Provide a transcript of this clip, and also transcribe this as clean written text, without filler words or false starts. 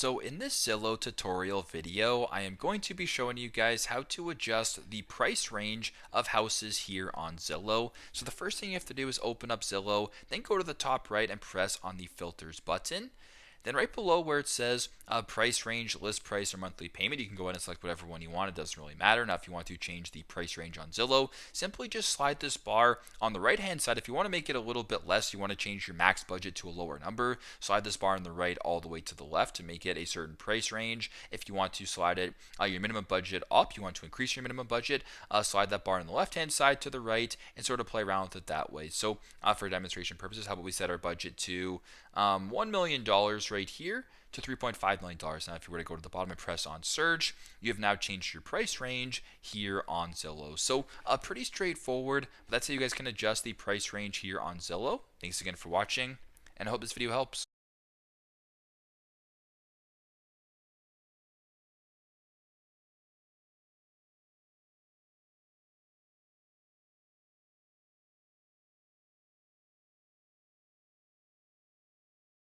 So in this Zillow tutorial video, I am going to be showing you guys how to adjust the price range of houses here on Zillow. So the first thing you have to do is open up Zillow, then go to the top right and press on the filters button. Then right below where it says price range, list price, or monthly payment, you can go ahead and select whatever one you want. It doesn't really matter. Now, if you want to change the price range on Zillow, simply just slide this bar on the right-hand side. If you want to make it a little bit less, you want to change your max budget to a lower number, slide this bar on the right all the way to the left to make it a certain price range. If you want to slide it your minimum budget up, you want to increase your minimum budget, slide that bar on the left-hand side to the right and sort of play around with it that way. So for demonstration purposes, how about we set our budget to $1 million right here to $3.5 million. Now, if you were to go to the bottom and press on search, you have now changed your price range here on Zillow. So pretty straightforward. But that's how you guys can adjust the price range here on Zillow. Thanks again for watching, and I hope this video helps.